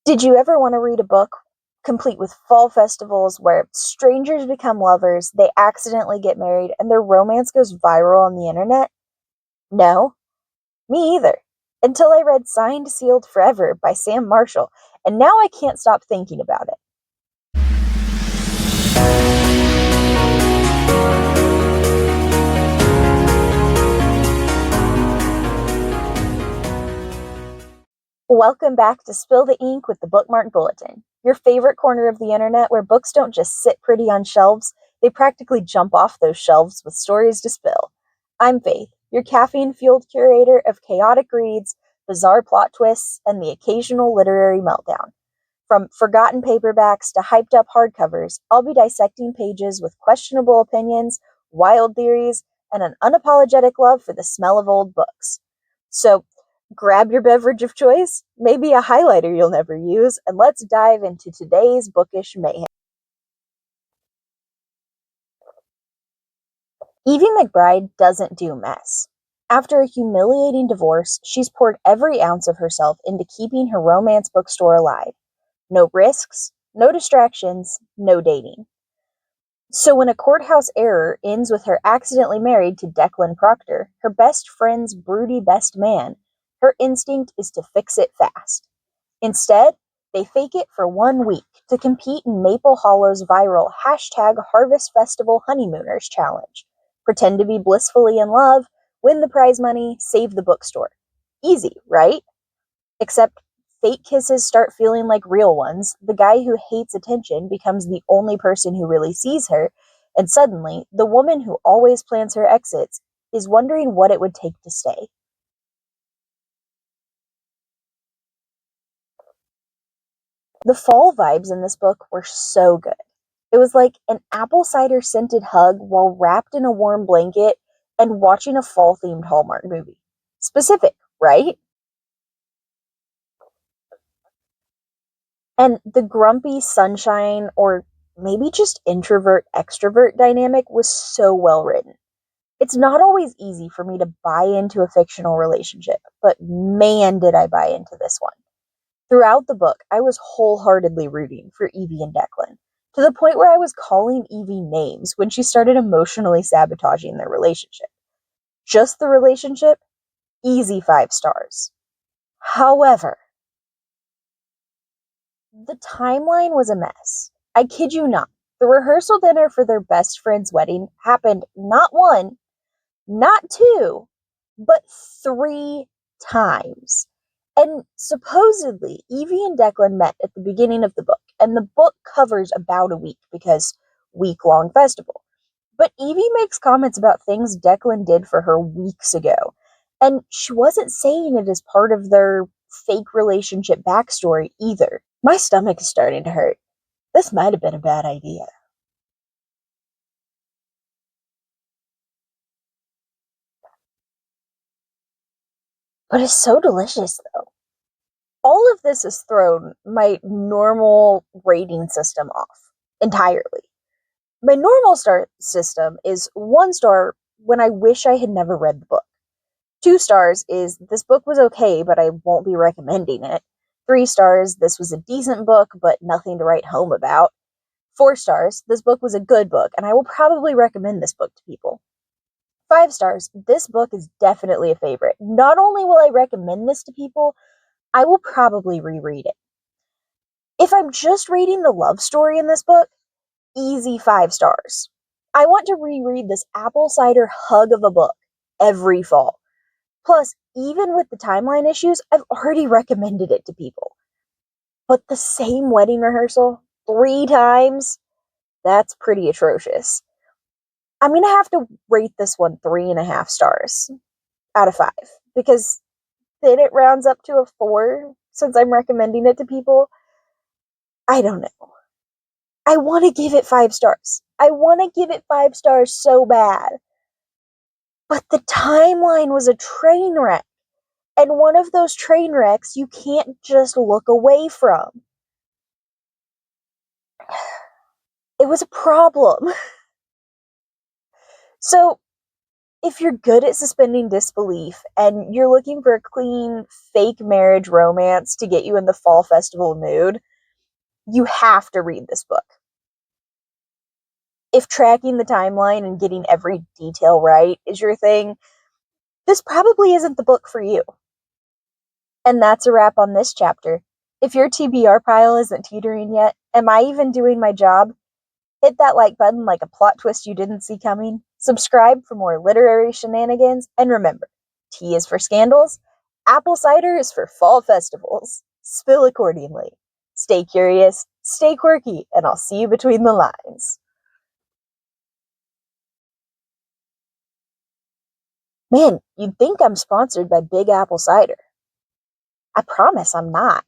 Did you ever want to read a book complete with fall festivals where strangers become lovers, they accidentally get married, and their romance goes viral on the internet? No, me either. Until I read Signed, Sealed Forever by Sam Marshall, and now I can't stop thinking about it. Welcome back to Spill the Ink with the Bookmark Bulletin, your favorite corner of the internet where books don't just sit pretty on shelves, they practically jump off those shelves with stories to spill. I'm Faith, your caffeine-fueled curator of chaotic reads, bizarre plot twists, and the occasional literary meltdown. From forgotten paperbacks to hyped-up hardcovers, I'll be dissecting pages with questionable opinions, wild theories, and an unapologetic love for the smell of old books. So, grab your beverage of choice, maybe a highlighter you'll never use, and let's dive into today's bookish mayhem. Evie McBride doesn't do mess. After a humiliating divorce, she's poured every ounce of herself into keeping her romance bookstore alive. No risks, no distractions, no dating. So when a courthouse error ends with her accidentally married to Declan Proctor, her best friend's broody best man, her instinct is to fix it fast. Instead, they fake it for 1 week to compete in Maple Hollow's viral #Harvest Festival Honeymooners challenge. Pretend to be blissfully in love, win the prize money, save the bookstore. Easy, right? Except fake kisses start feeling like real ones, the guy who hates attention becomes the only person who really sees her, and suddenly, the woman who always plans her exits is wondering what it would take to stay. The fall vibes in this book were so good. It was like an apple cider scented hug while wrapped in a warm blanket and watching a fall themed Hallmark movie. Specific, right? And the grumpy sunshine or maybe just introvert extrovert dynamic was so well written. It's not always easy for me to buy into a fictional relationship, but man, did I buy into this one. Throughout the book, I was wholeheartedly rooting for Evie and Declan, to the point where I was calling Evie names when she started emotionally sabotaging their relationship. Just the relationship, easy 5 stars. However, the timeline was a mess. I kid you not. The rehearsal dinner for their best friend's wedding happened not one, not two, but 3 times. And supposedly, Evie and Declan met at the beginning of the book, and the book covers about a week because week-long festival. But Evie makes comments about things Declan did for her weeks ago, and she wasn't saying it as part of their fake relationship backstory either. My stomach is starting to hurt. This might have been a bad idea. But it's so delicious, though. All of this has thrown my normal rating system off entirely. My normal star system is 1 star when I wish I had never read the book. 2 stars is this book was okay, but I won't be recommending it. 3 stars, this was a decent book, but nothing to write home about. 4 stars, this book was a good book, and I will probably recommend this book to people. 5 stars, this book is definitely a favorite. Not only will I recommend this to people, I will probably reread it. If I'm just reading the love story in this book, easy 5 stars. I want to reread this apple cider hug of a book every fall. Plus, even with the timeline issues, I've already recommended it to people. But the same wedding rehearsal 3 times? That's pretty atrocious. I'm gonna have to rate this one 3.5 stars out of 5 because then it rounds up to a 4 since I'm recommending it to people. I don't know. I want to give it 5 stars. I want to give it 5 stars so bad. But the timeline was a train wreck. And one of those train wrecks you can't just look away from. It was a problem. So, if you're good at suspending disbelief and you're looking for a clean, fake marriage romance to get you in the fall festival mood, you have to read this book. If tracking the timeline and getting every detail right is your thing, this probably isn't the book for you. And that's a wrap on this chapter. If your TBR pile isn't teetering yet, am I even doing my job? Hit that like button like a plot twist you didn't see coming. Subscribe for more literary shenanigans. And remember, tea is for scandals, apple cider is for fall festivals. Spill accordingly. Stay curious, stay quirky, and I'll see you between the lines. Man, you'd think I'm sponsored by Big Apple Cider. I promise I'm not.